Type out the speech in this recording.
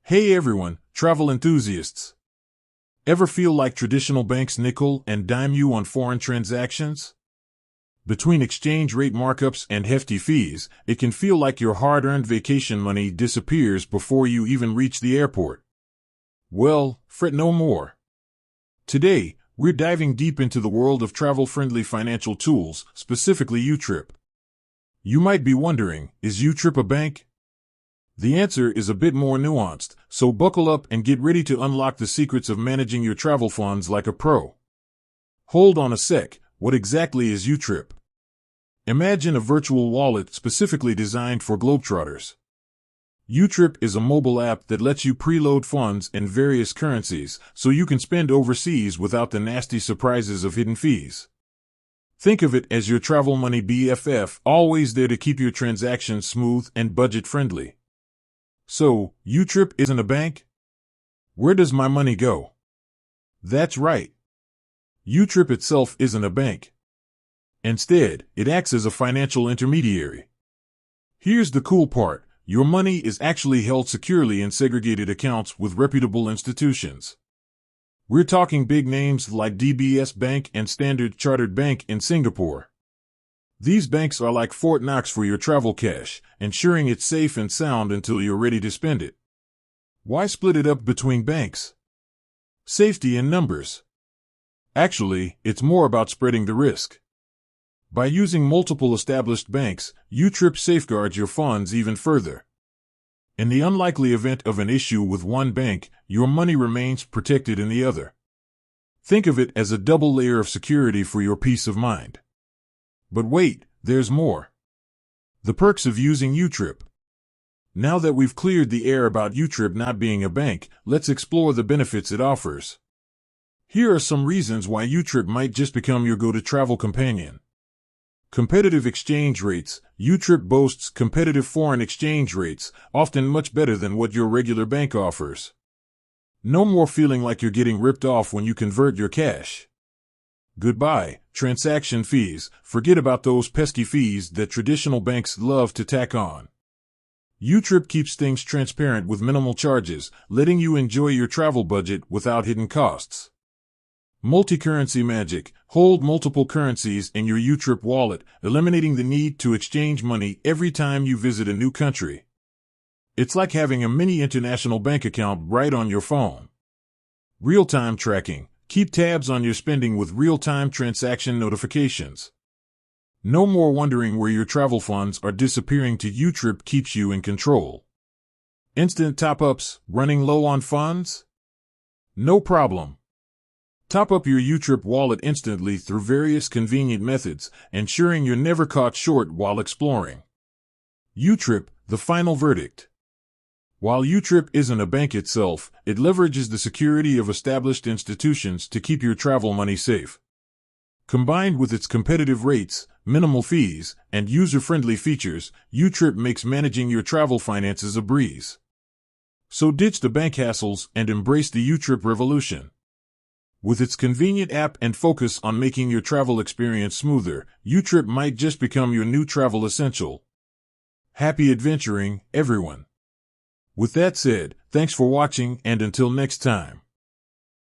Hey everyone, travel enthusiasts. Ever feel like traditional banks nickel and dime you on foreign transactions? Between exchange rate markups and hefty fees, it can feel like your hard-earned vacation money disappears before you even reach the airport. Well, fret no more. Today, we're diving deep into the world of travel-friendly financial tools, specifically YouTrip. You might be wondering, is YouTrip a bank? The answer is a bit more nuanced, so buckle up and get ready to unlock the secrets of managing your travel funds like a pro. Hold on a sec, what exactly is YouTrip? Imagine a virtual wallet specifically designed for globetrotters. YouTrip is a mobile app that lets you preload funds in various currencies, so you can spend overseas without the nasty surprises of hidden fees. Think of it as your travel money BFF, always there to keep your transactions smooth and budget-friendly. So, YouTrip isn't a bank? Where does my money go? That's right. YouTrip itself isn't a bank. Instead, it acts as a financial intermediary. Here's the cool part. Your money is actually held securely in segregated accounts with reputable institutions. We're talking big names like DBS Bank and Standard Chartered Bank in Singapore. These banks are like Fort Knox for your travel cash, ensuring it's safe and sound until you're ready to spend it. Why split it up between banks? Safety in numbers. Actually, it's more about spreading the risk. By using multiple established banks, YouTrip safeguards your funds even further. In the unlikely event of an issue with one bank, your money remains protected in the other. Think of it as a double layer of security for your peace of mind. But wait, there's more. The perks of using YouTrip. Now that we've cleared the air about YouTrip not being a bank, let's explore the benefits it offers. Here are some reasons why YouTrip might just become your go-to travel companion. Competitive exchange rates. YouTrip boasts competitive foreign exchange rates, often much better than what your regular bank offers. No more feeling like you're getting ripped off when you convert your cash. Goodbye, transaction fees. Forget about those pesky fees that traditional banks love to tack on. YouTrip keeps things transparent with minimal charges, letting you enjoy your travel budget without hidden costs. Multi-currency magic. Hold multiple currencies in your YouTrip wallet, eliminating the need to exchange money every time you visit a new country. It's like having a mini international bank account right on your phone. Real-time tracking. Keep tabs on your spending with real-time transaction notifications. No more wondering where your travel funds are disappearing to. YouTrip keeps you in control. Instant top-ups. Running low on funds? No problem. Top up your YouTrip wallet instantly through various convenient methods, ensuring you're never caught short while exploring. YouTrip, the final verdict. While YouTrip isn't a bank itself, it leverages the security of established institutions to keep your travel money safe. Combined with its competitive rates, minimal fees, and user-friendly features, YouTrip makes managing your travel finances a breeze. So ditch the bank hassles and embrace the YouTrip revolution. With its convenient app and focus on making your travel experience smoother, YouTrip might just become your new travel essential. Happy adventuring, everyone. With that said, thanks for watching, and until next time.